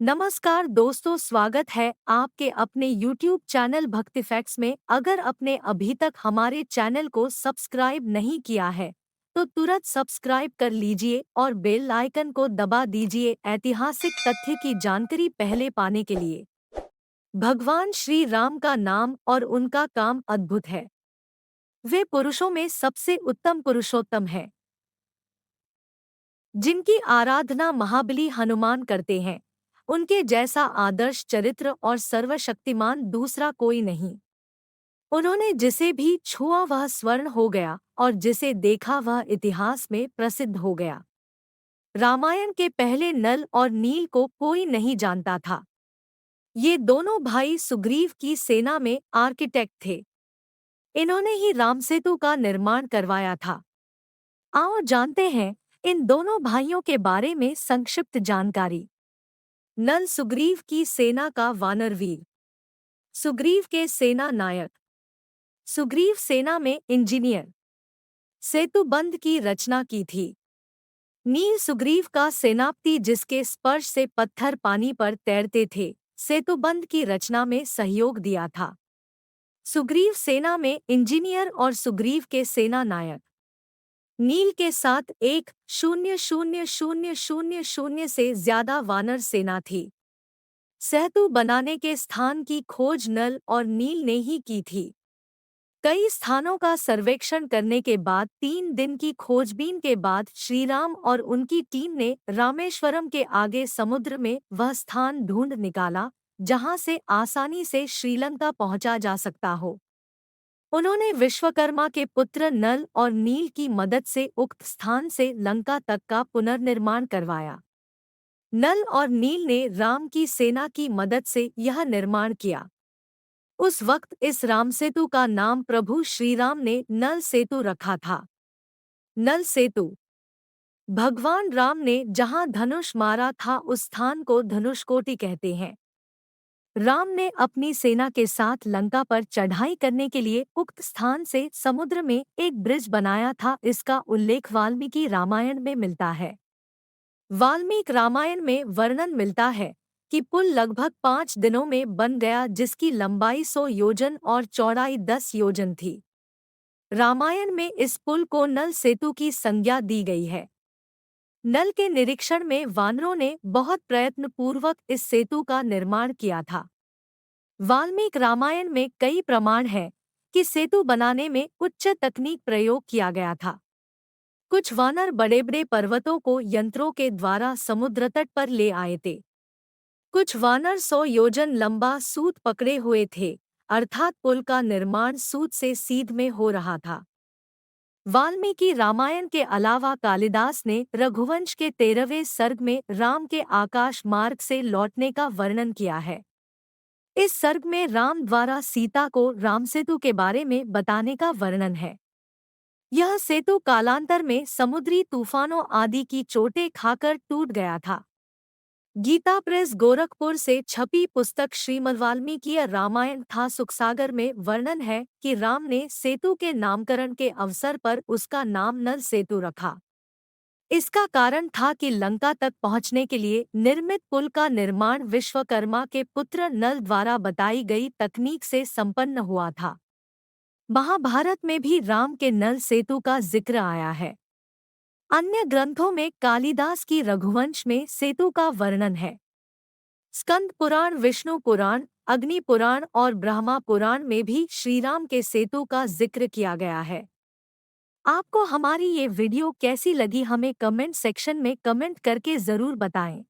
नमस्कार दोस्तों, स्वागत है आपके अपने YouTube चैनल भक्ति फैक्ट्स में। अगर आपने अभी तक हमारे चैनल को सब्सक्राइब नहीं किया है तो तुरंत सब्सक्राइब कर लीजिए और बेल आइकन को दबा दीजिए ऐतिहासिक तथ्य की जानकारी पहले पाने के लिए। भगवान श्री राम का नाम और उनका काम अद्भुत है। वे पुरुषों में सबसे उत्तम पुरुषोत्तम है, जिनकी आराधना महाबली हनुमान करते हैं। उनके जैसा आदर्श चरित्र और सर्वशक्तिमान दूसरा कोई नहीं। उन्होंने जिसे भी छुआ वह स्वर्ण हो गया और जिसे देखा वह इतिहास में प्रसिद्ध हो गया। रामायण के पहले नल और नील को कोई नहीं जानता था। ये दोनों भाई सुग्रीव की सेना में आर्किटेक्ट थे। इन्होंने ही रामसेतु का निर्माण करवाया था। आओ जानते हैं इन दोनों भाइयों के बारे में संक्षिप्त जानकारी। नल सुग्रीव की सेना का वानरवीर। सुग्रीव के सेना नायक। सुग्रीव सेना में इंजीनियर। सेतु बंध की रचना की थी। नील सुग्रीव का सेनापति, जिसके स्पर्श से पत्थर पानी पर तैरते थे, सेतुबंध की रचना में सहयोग दिया था। सुग्रीव सेना में इंजीनियर और सुग्रीव के सेना नायक। नील के साथ 1,000,000 से ज्यादा वानर सेना थी। सेतु बनाने के स्थान की खोज नल और नील ने ही की थी। कई स्थानों का सर्वेक्षण करने के बाद 3 दिन की खोजबीन के बाद श्रीराम और उनकी टीम ने रामेश्वरम के आगे समुद्र में वह स्थान ढूंढ निकाला जहां से आसानी से श्रीलंका पहुंचा जा सकता हो। उन्होंने विश्वकर्मा के पुत्र नल और नील की मदद से उक्त स्थान से लंका तक का पुनर्निर्माण करवाया। नल और नील ने राम की सेना की मदद से यह निर्माण किया। उस वक्त इस रामसेतु का नाम प्रभु श्रीराम ने नल सेतु रखा था। नल सेतु। भगवान राम ने जहां धनुष मारा था उस स्थान को धनुषकोटि कहते हैं। राम ने अपनी सेना के साथ लंका पर चढ़ाई करने के लिए उक्त स्थान से समुद्र में एक ब्रिज बनाया था। इसका उल्लेख वाल्मीकि रामायण में मिलता है। वाल्मीकि रामायण में वर्णन मिलता है कि पुल लगभग 5 दिनों में बन गया, जिसकी लंबाई 100 योजन और चौड़ाई 10 योजन थी। रामायण में इस पुल को नल सेतु की संज्ञा दी गई है। नल के निरीक्षण में वानरों ने बहुत प्रयत्नपूर्वक इस सेतु का निर्माण किया था। वाल्मीकि रामायण में कई प्रमाण हैं कि सेतु बनाने में उच्च तकनीक प्रयोग किया गया था। कुछ वानर बड़े बड़े पर्वतों को यंत्रों के द्वारा समुद्र तट पर ले आए थे। कुछ वानर 100 योजन लंबा सूत पकड़े हुए थे, अर्थात पुल का निर्माण सूत से सीध में हो रहा था। वाल्मीकि रामायण के अलावा कालिदास ने रघुवंश के 13वें सर्ग में राम के आकाश मार्ग से लौटने का वर्णन किया है। इस सर्ग में राम द्वारा सीता को रामसेतु के बारे में बताने का वर्णन है। यह सेतु कालांतर में समुद्री तूफानों आदि की चोटें खाकर टूट गया था। गीता प्रेस गोरखपुर से छपी पुस्तक श्रीमद्वाल्मीकि रामायण था सुखसागर में वर्णन है कि राम ने सेतु के नामकरण के अवसर पर उसका नाम नल सेतु रखा। इसका कारण था कि लंका तक पहुंचने के लिए निर्मित पुल का निर्माण विश्वकर्मा के पुत्र नल द्वारा बताई गई तकनीक से संपन्न हुआ था। महाभारत में भी राम के नल सेतु का जिक्र आया है। अन्य ग्रंथों में कालिदास की रघुवंश में सेतु का वर्णन है। स्कंद पुराण, विष्णु पुराण, अग्नि पुराण और ब्रह्मा पुराण में भी श्रीराम के सेतु का जिक्र किया गया है। आपको हमारी ये वीडियो कैसी लगी हमें कमेंट सेक्शन में कमेंट करके जरूर बताएं।